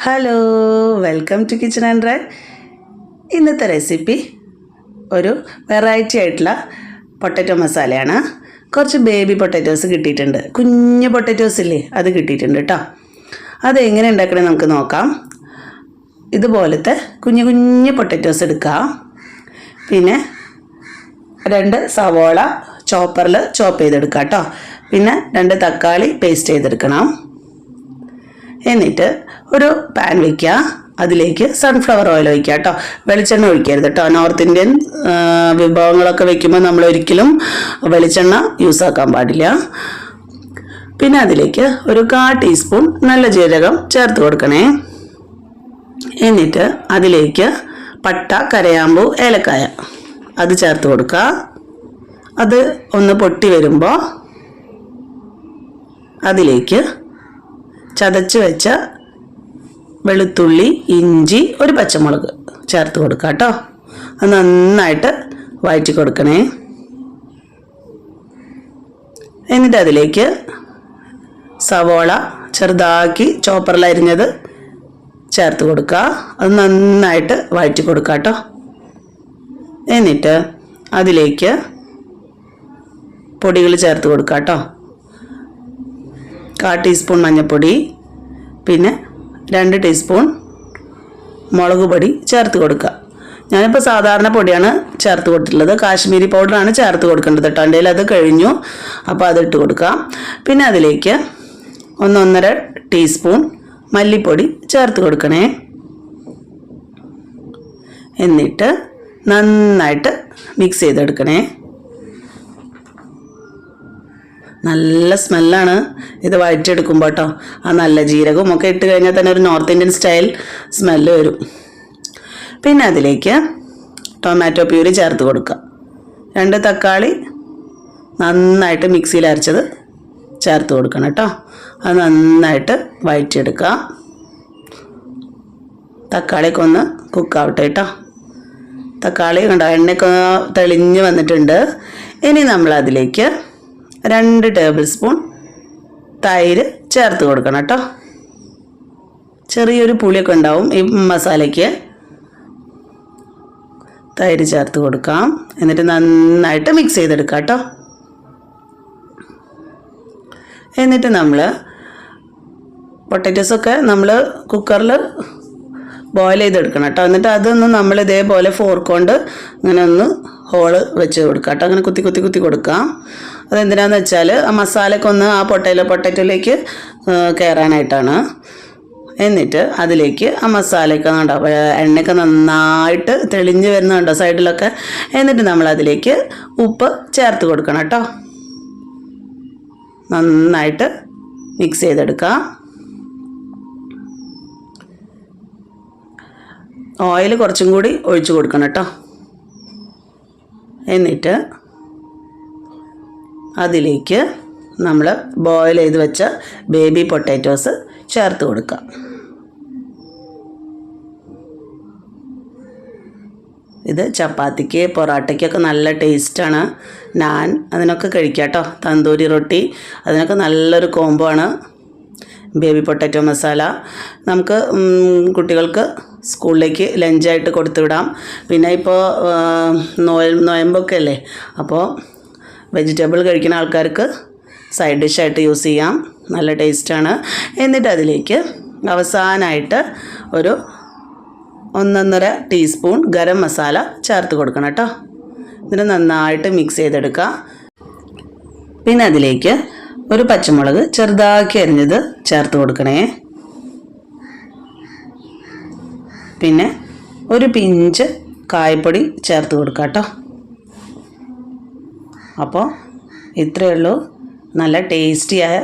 Hello, welcome to kitchen and drive. ഇന്നത്തെ recipe ഒരു variety ആയിട്ടുള്ള പൊട്ടറ്റോ മസാലയാണ്. കുറച്ച് ബേബി പൊട്ടറ്റോസ് കിട്ടിയിട്ടുണ്ട്, കുഞ്ഞ് പൊട്ടറ്റോസ് ഇല്ലേ, അത് കിട്ടിയിട്ടുണ്ട് കേട്ടോ. അതെങ്ങനെ ഉണ്ടാക്കണേ നമുക്ക് നോക്കാം. ഇതുപോലത്തെ കുഞ്ഞു കുഞ്ഞ് പൊട്ടറ്റോസ് എടുക്കുക. പിന്നെ 2 സവോള ചോപ്പറിൽ ചോപ്പ് ചെയ്തെടുക്കുക കേട്ടോ. പിന്നെ 2 തക്കാളി പേസ്റ്റ് ചെയ്തെടുക്കണം. എന്നിട്ട് ഒരു പാൻ വയ്ക്കുക, അതിലേക്ക് സൺഫ്ലവർ ഓയിൽ ഒഴിക്കുക കേട്ടോ. വെളിച്ചെണ്ണ ഒഴിക്കരുത് കേട്ടോ. നോർത്ത് ഇന്ത്യൻ വിഭവങ്ങളൊക്കെ വെക്കുമ്പോൾ നമ്മൾ ഒരിക്കലും വെളിച്ചെണ്ണ യൂസ് ആക്കാൻ പാടില്ല. പിന്നെ അതിലേക്ക് ഒരു 1/4 ടീസ്പൂൺ നല്ല ജീരകം ചേർത്ത് കൊടുക്കണേ. എന്നിട്ട് അതിലേക്ക് പട്ട, കരയാമ്പൂ, ഏലക്കായ അത് ചേർത്ത് കൊടുക്കുക. അത് ഒന്ന് പൊട്ടി വരുമ്പോൾ അതിലേക്ക് ചതച്ച് വെച്ച വെളുത്തുള്ളി, ഇഞ്ചി, ഒരു പച്ചമുളക് ചേർത്ത് കൊടുക്കുക കേട്ടോ. അത് നന്നായിട്ട് വഴറ്റി കൊടുക്കണേ. എന്നിട്ട് അതിലേക്ക് സവോള ചെറുതാക്കി ചോപ്പറിൽ അരിഞ്ഞത് ചേർത്ത് കൊടുക്കുക. അത് നന്നായിട്ട് വഴറ്റി കൊടുക്കുക കേട്ടോ. എന്നിട്ട് അതിലേക്ക് പൊടികൾ ചേർത്ത് കൊടുക്കുക കേട്ടോ. 1/4 ടീസ്പൂൺ മഞ്ഞൾപ്പൊടി, പിന്നെ 2 ടീസ്പൂൺ മുളക് പൊടി ചേർത്ത് കൊടുക്കുക. ഞാനിപ്പോൾ സാധാരണ പൊടിയാണ് ചേർത്ത് കൊടുത്തിട്ടുള്ളത്. കാശ്മീരി പൗഡറാണ് ചേർത്ത് കൊടുക്കേണ്ടത് കേട്ടോ. എൻ്റെ കയ്യിൽ അത് കഴിഞ്ഞു, അപ്പോൾ അതിട്ട് കൊടുക്കുക. പിന്നെ അതിലേക്ക് 1-1.5 ടീസ്പൂൺ മല്ലിപ്പൊടി ചേർത്ത് കൊടുക്കണേ. എന്നിട്ട് നന്നായിട്ട് മിക്സ് ചെയ്തെടുക്കണേ. നല്ല സ്മെല്ലാണ് ഇത് വഴറ്റിയെടുക്കുമ്പോൾ കേട്ടോ. ആ നല്ല ജീരകവും ഒക്കെ ഇട്ട് കഴിഞ്ഞാൽ തന്നെ ഒരു നോർത്ത് ഇന്ത്യൻ സ്റ്റൈൽ സ്മെല്ല് വരും. പിന്നെ അതിലേക്ക് ടൊമാറ്റോ പ്യൂരി ചേർത്ത് കൊടുക്കുക. 2 തക്കാളി നന്നായിട്ട് മിക്സിയിൽ അരച്ചത് ചേർത്ത് കൊടുക്കണം കേട്ടോ. അത് നന്നായിട്ട് വഴറ്റിയെടുക്കുക. തക്കാളിയൊക്കെ ഒന്ന് കുക്കാവട്ടെ കേട്ടോ. തക്കാളി കണ്ടോ, എണ്ണയൊക്കെ തെളിഞ്ഞ് വന്നിട്ടുണ്ട്. ഇനി നമ്മളതിലേക്ക് 2 ടേബിൾ സ്പൂൺ തൈര് ചേർത്ത് കൊടുക്കണം കേട്ടോ. ചെറിയൊരു പുളിയൊക്കെ ഉണ്ടാവും ഈ മസാലയ്ക്ക്. തൈര് ചേർത്ത് കൊടുക്കാം. എന്നിട്ട് നന്നായിട്ട് മിക്സ് ചെയ്തെടുക്കാം കേട്ടോ. എന്നിട്ട് നമ്മൾ പൊട്ടറ്റോസൊക്കെ നമ്മൾ കുക്കറിൽ ബോയിൽ ചെയ്തെടുക്കണം കേട്ടോ. എന്നിട്ട് അതൊന്ന് നമ്മൾ ഇതേപോലെ ഫോർക്ക് കൊണ്ട് ഇങ്ങനെ ഒന്ന് ഹോള് വെച്ച് കൊടുക്കുക കേട്ടോ. അങ്ങനെ കുത്തി കുത്തി കുത്തി കൊടുക്കാം. അതെന്തിനാന്ന് വെച്ചാൽ ആ മസാലയൊക്കെ ഒന്ന് ആ പൊട്ടറ്റോയിലേക്ക് കയറാനായിട്ടാണ്. എന്നിട്ട് അതിലേക്ക് ആ മസാലയൊക്കെ ഉണ്ടാവും, എണ്ണയൊക്കെ നന്നായിട്ട് തെളിഞ്ഞ് വരുന്നുണ്ടോ സൈഡിലൊക്കെ. എന്നിട്ട് നമ്മൾ അതിലേക്ക് ഉപ്പ് ചേർത്ത് കൊടുക്കണം കേട്ടോ. നന്നായിട്ട് മിക്സ് ചെയ്തെടുക്കാം. ഓയിൽ കുറച്ചും കൂടി ഒഴിച്ച് കൊടുക്കണം കേട്ടോ. എന്നിട്ട് അതിലേക്ക് നമ്മൾ ബോയിൽ ചെയ്ത് വെച്ച ബേബി പൊട്ടാറ്റോസ് ചേർത്ത് കൊടുക്കുക. ഇത് ചപ്പാത്തിക്ക്, പൊറാട്ടയ്ക്കൊക്കെ നല്ല ടേസ്റ്റാണ്. നാൻ അതിനൊക്കെ കഴിക്കാം കേട്ടോ. തന്തൂരി റൊട്ടി അതിനൊക്കെ നല്ലൊരു കോംബോ ആണ് ബേബി പൊട്ടാറ്റോ മസാല. നമുക്ക് കുട്ടികൾക്ക് സ്കൂളിലേക്ക് ലഞ്ചായിട്ട് കൊടുത്തു വിടാം. പിന്നെ ഇപ്പോൾ നോയമ്പൊക്കെ അല്ലേ, അപ്പോൾ വെജിറ്റബിൾ കഴിക്കുന്ന ആൾക്കാർക്ക് സൈഡ് ഡിഷായിട്ട് യൂസ് ചെയ്യാം. നല്ല ടേസ്റ്റാണ്. എന്നിട്ട് അതിലേക്ക് അവസാനമായിട്ട് ഒരു 1-1.5 ടീസ്പൂൺ ഗരം മസാല ചേർത്ത് കൊടുക്കണം കേട്ടോ. എന്നിട്ട് നന്നായിട്ട് മിക്സ് ചെയ്തെടുക്കുക. പിന്നെ അതിലേക്ക് ഒരു പച്ചമുളക് ചെറുതാക്കി അരിഞ്ഞത് ചേർത്ത് കൊടുക്കണേ. പിന്നെ ഒരു പിഞ്ച് കായപ്പൊടി ചേർത്ത് കൊടുക്കുക കേട്ടോ. അപ്പോൾ ഇത്രയേ ഉള്ളൂ. നല്ല ടേസ്റ്റിയായ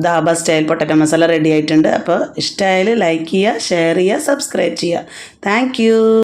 dhaba style potato masala ready ആയിട്ടുണ്ട്. അപ്പോൾ ഇഷ്ടമായാൽ ലൈക്ക് ചെയ്യുക, ഷെയർ ചെയ്യുക, സബ്സ്ക്രൈബ് ചെയ്യുക. Thank you.